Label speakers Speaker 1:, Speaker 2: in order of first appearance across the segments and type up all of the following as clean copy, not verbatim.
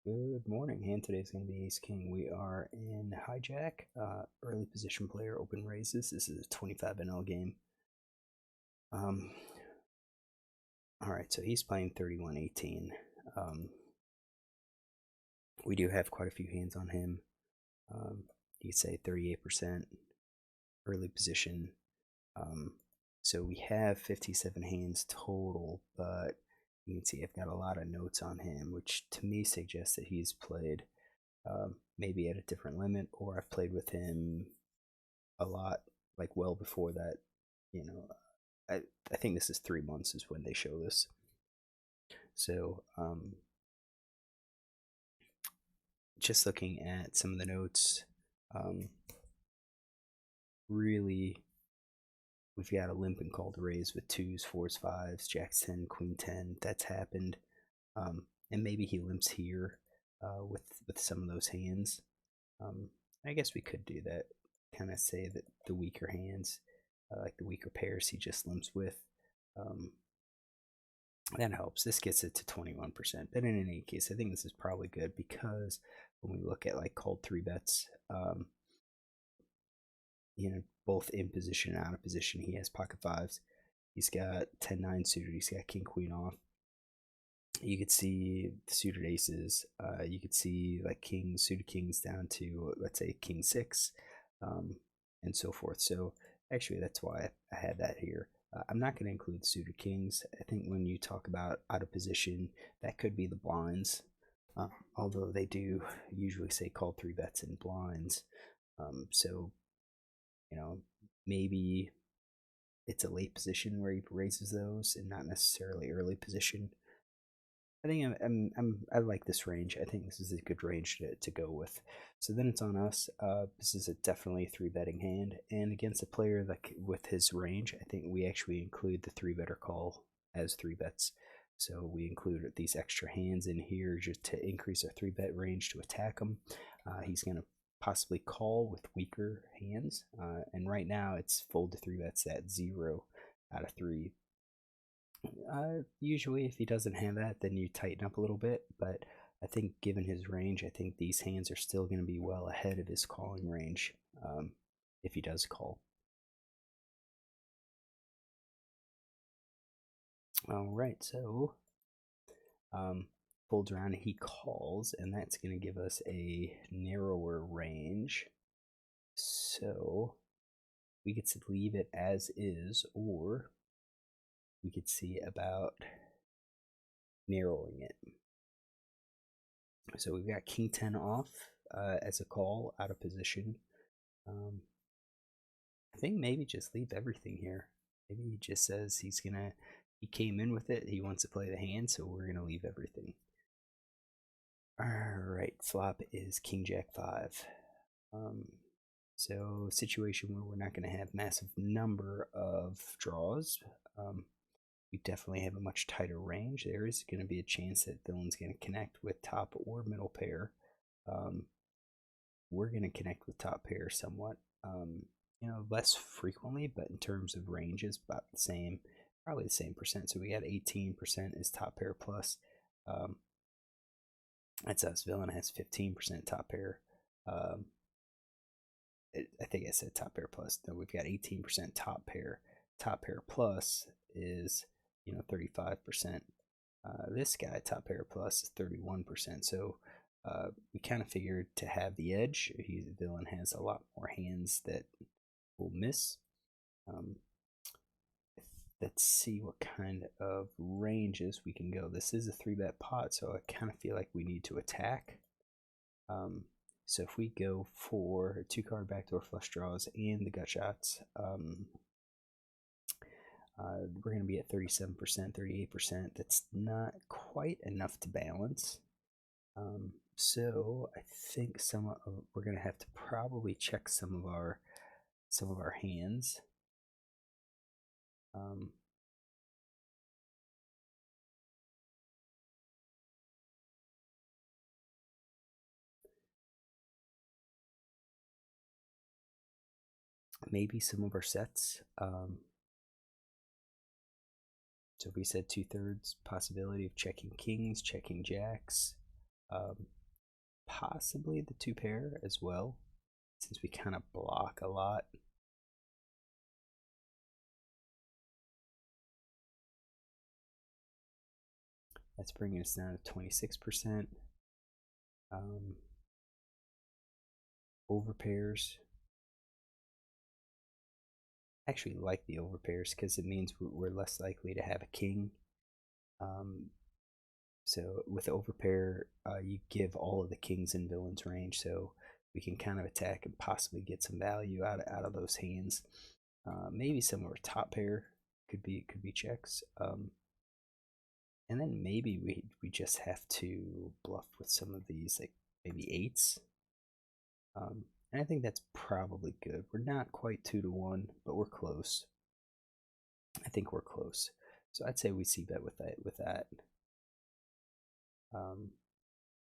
Speaker 1: Good morning. Hand today is going to be Ace King. We are in hijack. Early position player open raises. This is a 25 NL game. All right, so he's playing 31-18. We do have quite a few hands on him. You could say 38% early position. So we have 57 hands total, but you can see I've got a lot of notes on him, which to me suggests that he's played maybe at a different limit, or I've played with him a lot, like well before that. I think this is 3 months is when they show this. So just looking at some of the notes, really we've got a limp and call to raise with 2s, 4s, 5s, jacks 10, queen 10. That's happened. And maybe he limps here with some of those hands. I guess we could do that. Kind of say that the weaker hands, like the weaker pairs, he just limps with. That helps. This gets it to 21%. But in any case, I think this is probably good because when we look at like called 3-bets, both in position and out of position, he has pocket 5s. He's got 10-9 suited. He's got king queen off. You could see the suited aces. You could see like kings, suited kings down to, let's say, king 6, and so forth. So actually, that's why I had that here. I'm not going to include suited kings. I think when you talk about out of position, that could be the blinds, although they do usually say call 3-bets in blinds. So, maybe it's a late position where he raises those and not necessarily early position. I think I like this range. I think this is a good range to go with. So then it's on us. This is definitely a 3-betting hand, and against a player like with his range, I think we actually include the 3-better call as 3-bets. So we include these extra hands in here just to increase our 3-bet range to attack him. He's going to possibly call with weaker hands, and right now it's fold to 3-bets at 0 out of 3. Usually, if he doesn't have that, then you tighten up a little bit. But I think, given his range, I think these hands are still going to be well ahead of his calling range if he does call. All right, so folds around, he calls, and that's going to give us a narrower range. So we could leave it as is, or we could see about narrowing it. So we've got king 10 off as a call out of position. I think maybe just leave everything here. Maybe he just says he came in with it, he wants to play the hand, so we're gonna leave everything. Alright, flop is king jack 5. So situation where we're not gonna have massive number of draws. We definitely have a much tighter range. There is going to be a chance that villain's going to connect with top or middle pair. We're going to connect with top pair somewhat, less frequently, but in terms of ranges, about the same, probably the same percent. So we got 18% is top pair plus. That's us. Villain has 15% top pair. I think I said top pair plus. No, we've got 18% top pair. Top pair plus is 35%. This guy, top pair plus, is 31%. So we kind of figured to have the edge. The villain has a lot more hands that will miss. Let's see what kind of ranges we can go. This is a 3-bet pot, so I kind of feel like we need to attack. So if we go for 2-card backdoor flush draws and the gut shots, we're going to be at 37%, 38%. That's not quite enough to balance. So I think we're going to have to probably check some of our hands. Maybe some of our sets. So we said 2/3 possibility of checking kings, checking jacks. possibly the 2 pair as well, since we kind of block a lot. That's bringing us down to 26%. Overpairs. I actually like the overpairs because it means we're less likely to have a king. So with overpair, you give all of the kings and villains range, so we can kind of attack and possibly get some value out of those hands. Maybe some of our top pair could be checks. And then maybe we just have to bluff with some of these, like maybe 8s. And I think that's probably good. We're not quite 2 to 1, but we're close. I think we're close. So I'd say we see bet with that.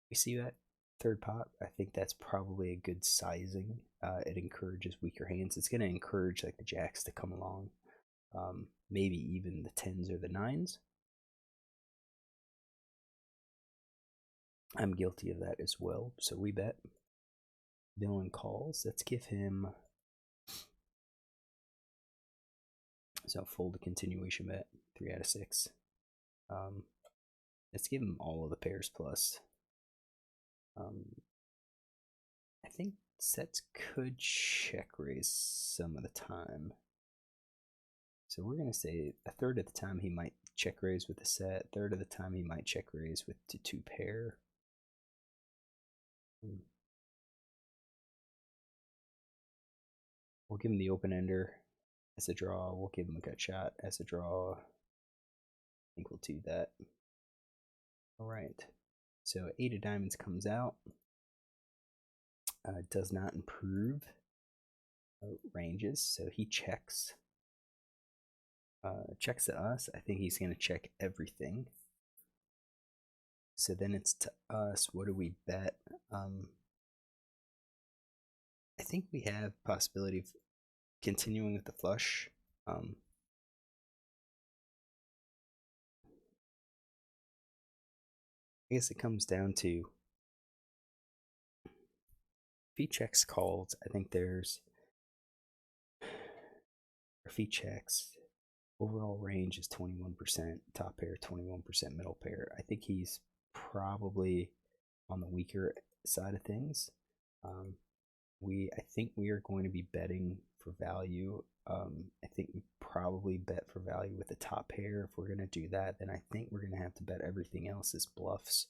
Speaker 1: We see that third pot. I think that's probably a good sizing. It encourages weaker hands. It's going to encourage like the jacks to come along. Maybe even the 10s or the 9s. I'm guilty of that as well. So we bet. Villain calls. Let's give him. So fold a continuation bet. 3 out of 6. Let's give him all of the pairs plus. I think sets could check raise some of the time. So we're going to say a third of the time he might check raise with a set, a third of the time he might check raise with the 2 pair. We'll give him the open ender as a draw. We'll give him a gut shot as a draw. I think we'll do that. All right. So 8 of diamonds comes out. Does not improve ranges, so he checks. Checks to us. I think he's going to check everything. So then it's to us. What do we bet? I think we have possibility of continuing with the flush. I guess it comes down to if he checks calls. I think there's if he checks. Overall range is 21%, top pair 21%, middle pair. I think he's probably on the weaker side of things. I think we are going to be betting for value. I think we probably bet for value with the top pair. If we're going to do that, then I think we're going to have to bet everything else as bluffs.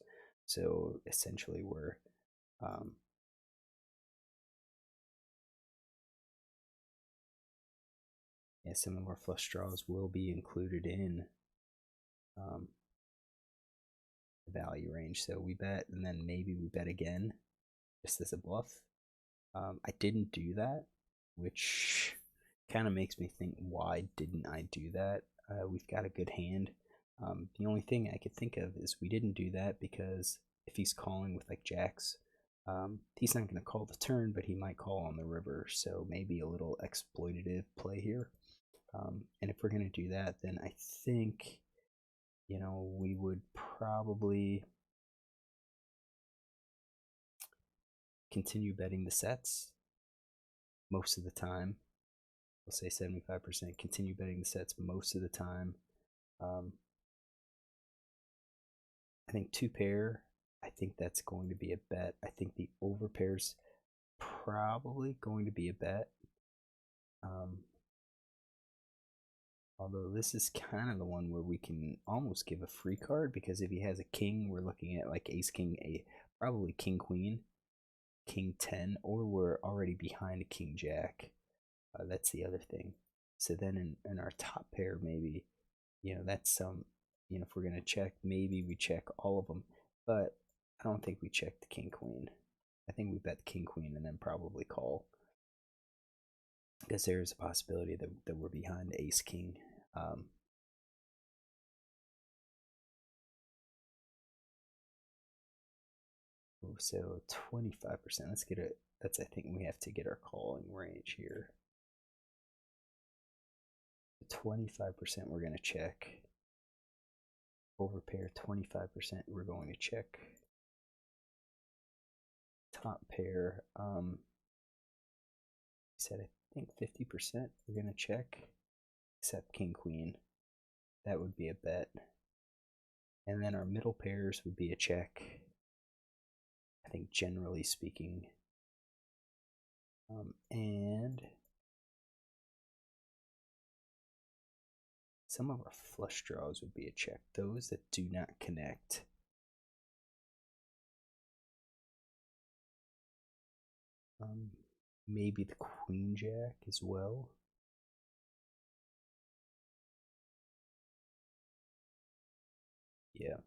Speaker 1: So essentially we're yeah, some of our flush draws will be included in the value range. So we bet, and then maybe we bet again, just as a bluff. I didn't do that, which kind of makes me think, why didn't I do that? We've got a good hand. The only thing I could think of is we didn't do that because if he's calling with like jacks, he's not going to call the turn, but he might call on the river. So maybe a little exploitative play here. And if we're going to do that, then I think, we would probably continue betting the sets most of the time. We'll say 75%. Continue betting the sets most of the time. I think 2 pair. I think that's going to be a bet. I think the over pair's probably going to be a bet. Although this is kind of the one where we can almost give a free card, because if he has a king, we're looking at like ace king, probably king queen, king 10, or we're already behind a king jack. That's the other thing. So then in our top pair, maybe, that's some, if we're going to check, maybe we check all of them. But I don't think we check the king queen. I think we bet the king queen and then probably call, because there is a possibility that we're behind ace king. So 25%. Let's get it. That's, I think we have to get our calling range here. 25% we're going to check. Over pair 25% we're going to check. top pair, said I think 50% we're gonna check, except king queen. That would be a bet. And then our middle pairs would be a check. I think generally speaking. And some of our flush draws would be a check. Those that do not connect. Maybe the queen jack as well. Yeah.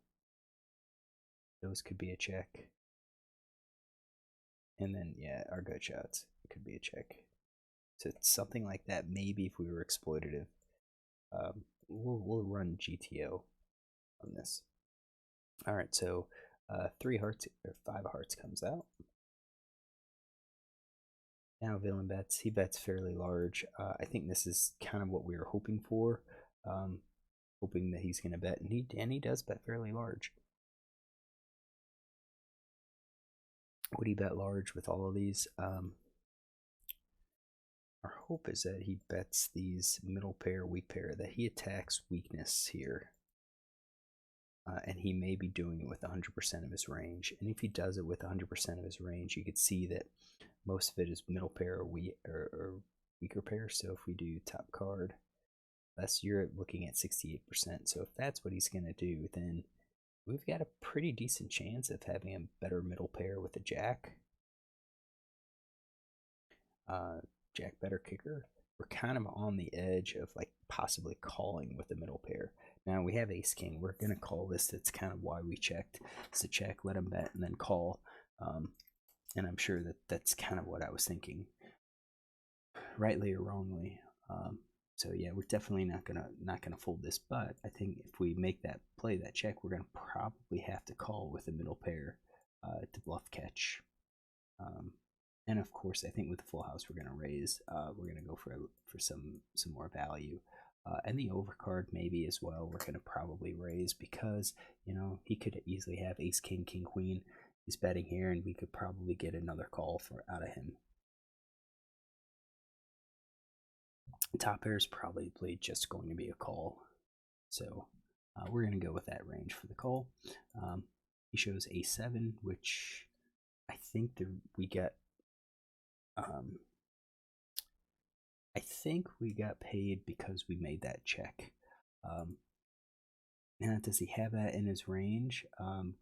Speaker 1: Those could be a check. And then, yeah, our gut shots could be a check. So it's something like that. Maybe if we were exploitative, we'll run GTO on this. All right, so 3 hearts or 5 hearts comes out. Now villain bets. He bets fairly large. I think this is kind of what we were hoping for. Hoping that he's going to bet, and he does bet fairly large. Would he bet large with all of these? Our hope is that he bets these middle pair, weak pair, that he attacks weakness here. And he may be doing it with 100% of his range. And if he does it with 100% of his range, you could see that most of it is middle pair or weaker pair. So if we do top card, you're looking at 68%. So if that's what he's going to do, then we've got a pretty decent chance of having a better middle pair with a jack. Jack better kicker. We're kind of on the edge of like possibly calling with the middle pair. Now we have ace king. We're gonna call this. That's kind of why we checked. So check, let him bet, and then call. And I'm sure that that's kind of what I was thinking, rightly or wrongly. So yeah, we're definitely not gonna fold this. But I think if we make that play, that check, we're gonna probably have to call with the middle pair to bluff catch. And of course, I think with the full house, we're gonna raise. We're gonna go for some more value, and the overcard maybe as well. We're gonna probably raise because he could easily have ace king, king queen. He's betting here, and we could probably get another call out of him. Top pair is probably just going to be a call, so we're gonna go with that range for the call. He shows a7, which I think we got. I think we got paid because we made that check. Now, does he have that in his range?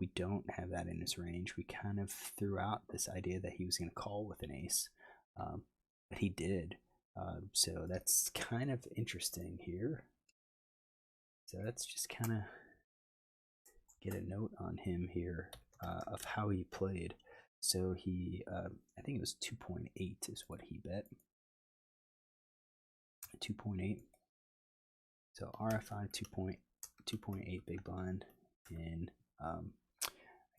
Speaker 1: We don't have that in his range. We kind of threw out this idea that he was going to call with an ace, but he did. So that's kind of interesting here. So let's just kind of get a note on him here of how he played. So he, I think it was 2.8 is what he bet. 2.8. So RFI 2.8 big blind, and I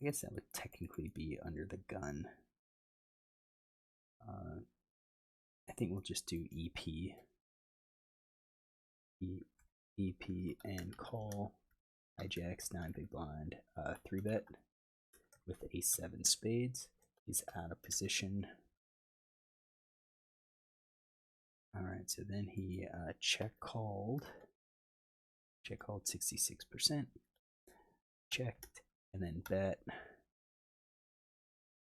Speaker 1: guess that would technically be under the gun. I think we'll just do EP. EP and call. Hijacks 9 big blind. 3 bet with a7 spades. He's out of position. All right, so then he check called 66%, checked, and then bet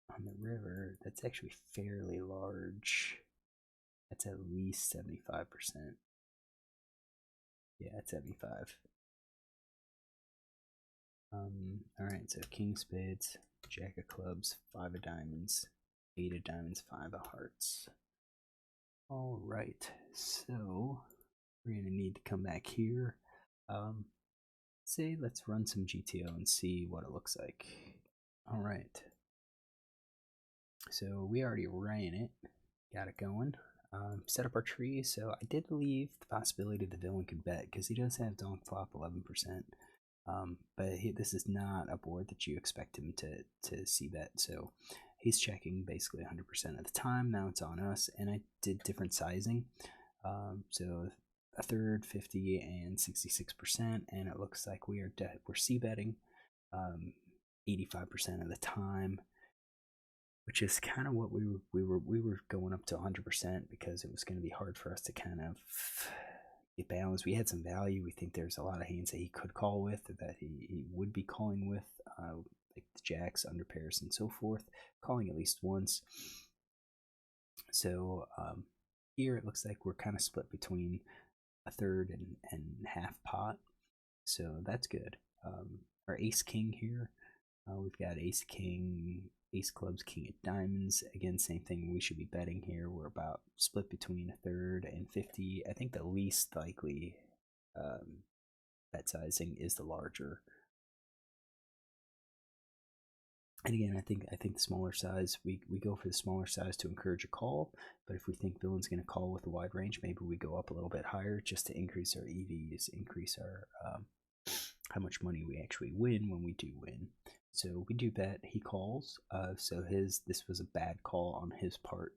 Speaker 1: on the river. That's actually fairly large. That's at least 75%. Yeah, it's 75. All right, so king spades, jack of clubs, 5 of diamonds, 8 of diamonds, 5 of hearts. All right, so we're gonna need to come back here. Let's run some GTO and see what it looks like. All right, so we already ran it, got it going. Set up our tree. So I did leave the possibility the villain could bet because he does have donk flop 11%. But this is not a board that you expect him to see bet. So he's checking basically 100% of the time. Now it's on us, and I did different sizing. So a third, 50, and 66%, and it looks like we're c betting 85% of the time. which is kind of what we were going up to 100% because it was going to be hard for us to kind of get balanced. We had some value. We think there's a lot of hands that he could call with, that he would be calling with, like the jacks, under pairs, and so forth, calling at least once. So here it looks like we're kind of split between a third and half pot, so that's good. Our ace king here, we've got ace king, ace clubs, king of diamonds. Again, same thing, we should be betting here. We're about split between a third and 50. I think the least likely bet sizing is the larger. And again, I think the smaller size, we go for the smaller size to encourage a call. But if we think villain's going to call with a wide range, maybe we go up a little bit higher just to increase our EVs, increase our how much money we actually win when we do win. So we do bet. He calls. So this was a bad call on his part.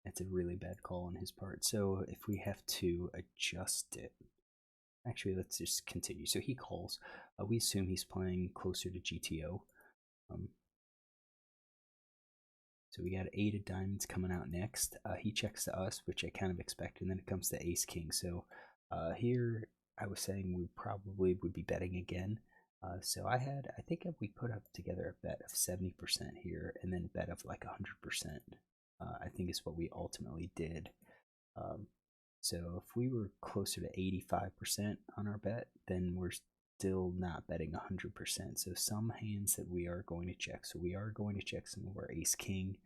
Speaker 1: That's a really bad call on his part. So if we have to adjust it, actually, let's just continue. So he calls. We assume he's playing closer to GTO. So we got 8 of diamonds coming out next. He checks to us, which I kind of expect, and then it comes to ace king. So here I was saying we probably would be betting again. So I think if we put up together a bet of 70% here, and then bet of like 100%, I think is what we ultimately did. So if we were closer to 85% on our bet, then we're still not betting 100%. So some hands that we are going to check. So we are going to check some of our ace king.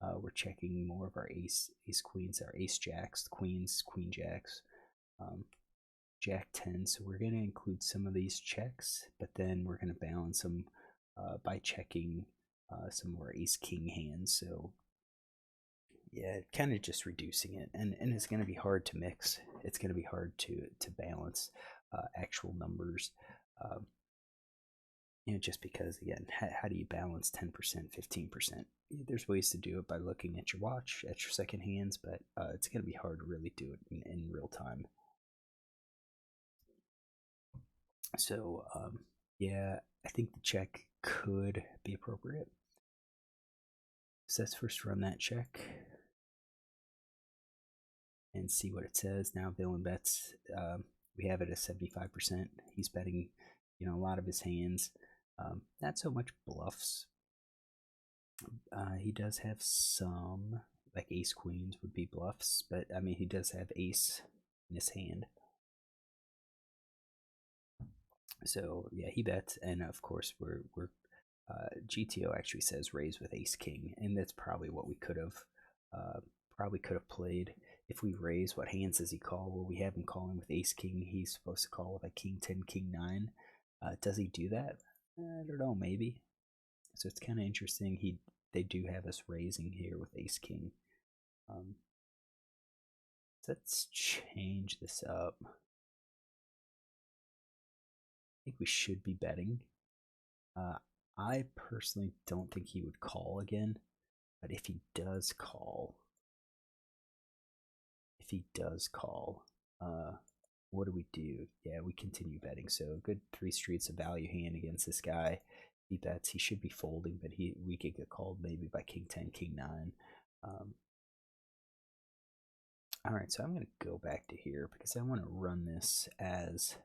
Speaker 1: We're checking more of our ace queens, our ace jacks, queens, queen jacks, jack 10. So we're going to include some of these checks, but then we're going to balance them by checking some of our ace king hands. So yeah, kind of just reducing it, and it's going to be hard to mix. It's going to be hard to balance actual numbers, just because, again, how do you balance 10%, 15%? There's ways to do it by looking at your watch, at your second hands, but it's going to be hard to really do it in real time. So yeah, I think the check could be appropriate. So let's first run that check and see what it says. Now villain bets, we have it at 75%. He's betting, a lot of his hands. Not so much bluffs. He does have some, like ace queens would be bluffs, but I mean he does have ace in his hand. So yeah, he bets, and of course we're GTO actually says raise with ace king, and that's probably what we could have played. If we raise, what hands does he call? Well, we have him calling with ace king. He's supposed to call with a king 10, king 9. Does he do that? I don't know, maybe. So it's kind of interesting. They do have us raising here with ace king. Let's change this up. I think we should be betting. I personally don't think he would call again, but if he does call, what do we do? Yeah, we continue betting. So good 3 streets of value hand against this guy. He bets. He should be folding, but we could get called maybe by king 10, king 9. All right, so I'm going to go back to here because I want to run this as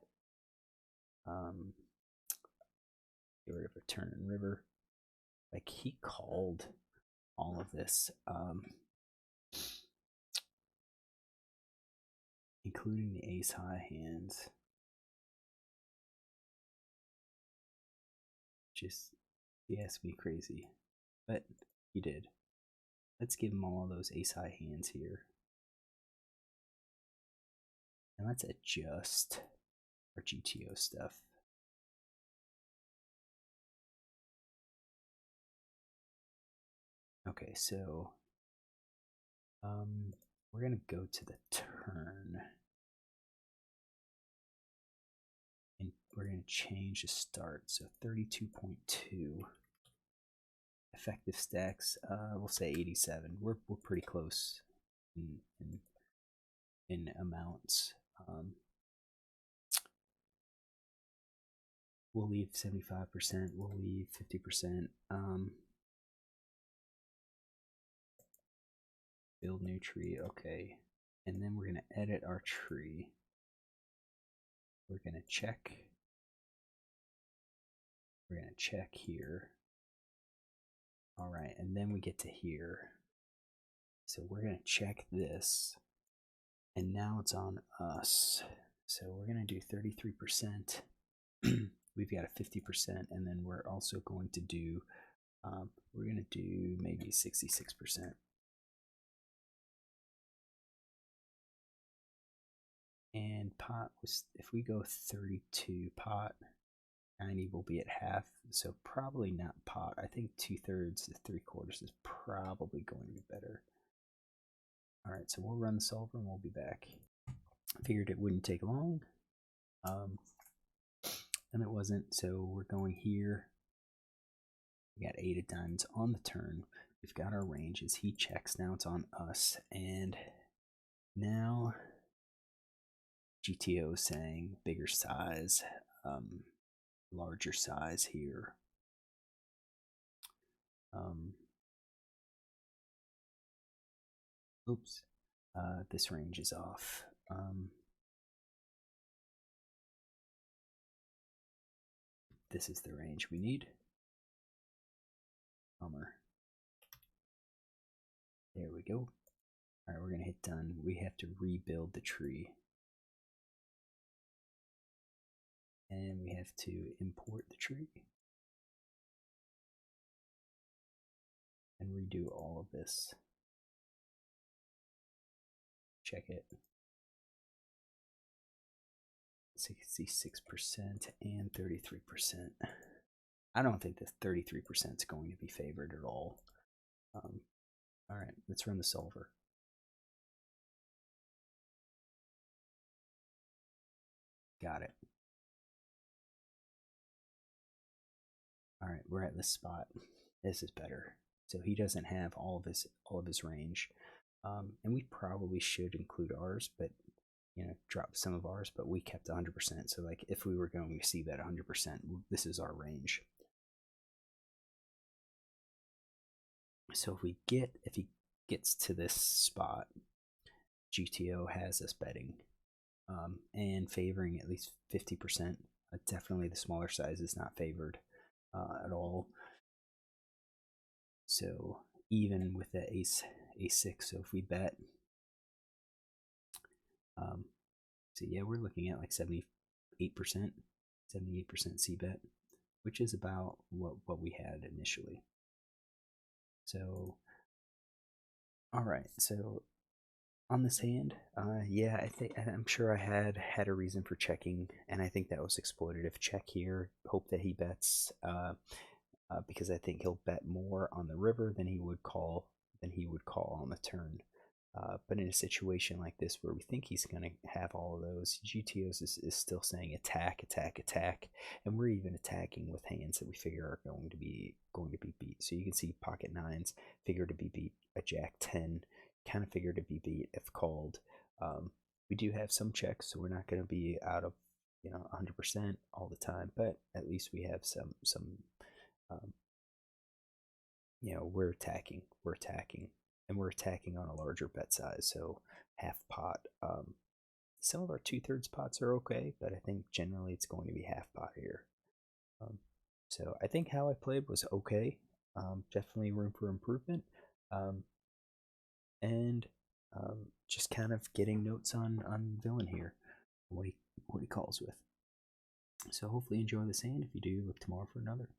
Speaker 1: get rid of return and river. Like, he called all of this, including the ace high hands. Just, he asked me crazy, but he did. Let's give him all those ace high hands here. And let's adjust our GTO stuff. Okay, so we're going to go to the turn. And we're going to change the start. So 32.2. Effective stacks, we'll say 87. We're pretty close in amounts. We'll leave 75%. We'll leave 50%. Build new tree. Okay. And then we're going to edit our tree. We're going to check. We're going to check here. All right. And then we get to here. So we're going to check this. And now it's on us. So we're going to do 33%. We've got a 50%. And then we're also going to do, we're going to do maybe 66%. And pot was, if we go 32 pot, 90 will be at half, so probably not pot. I think 2/3 to 3/4 is probably going to be better. All right, so we'll run the solver and we'll be back. I figured it wouldn't take long, and it wasn't, so we're going here. We got 8 of diamonds on the turn. We've got our ranges. He checks, now it's on us, and now GTO is saying bigger size, larger size here. Oops, this range is off. This is the range we need. Bummer. There we go. All right, we're gonna hit done. We have to rebuild the tree. And we have to import the tree. And redo all of this. Check it. 66% and 33%. I don't think the 33% is going to be favored at all. All right, let's run the solver. Got it. All right, we're at this spot. This is better. So he doesn't have all of his range, and we probably should include ours, but drop some of ours. But we kept 100%. So like, if we were going to see that 100%, this is our range. So if he gets to this spot, GTO has us betting, and favoring at least 50%. Definitely the smaller size is not favored at all. So even with the ace-6, so if we bet, so yeah, we're looking at like 78%, 78% C bet, which is about what we had initially. So, all right, so on this hand, yeah, I'm sure I had a reason for checking, and I think that was exploitative. Check here, hope that he bets, because I think he'll bet more on the river than he would call on the turn. But in a situation like this where we think he's going to have all of those, GTOs is still saying attack, attack, attack, and we're even attacking with hands that we figure are going to be beat. So you can see pocket nines figure to be beat, a jack 10 kind of figure to be beat if called. We do have some checks, so we're not going to be out of 100% all the time, but at least we have some we're attacking, and we're attacking on a larger bet size, so half pot. Some of our 2/3 pots are okay, but I think generally it's going to be half pot here. So I think how I played was okay. Definitely room for improvement, and just kind of getting notes on villain here, what he calls with. So hopefully enjoy this hand. If you do, look tomorrow for another.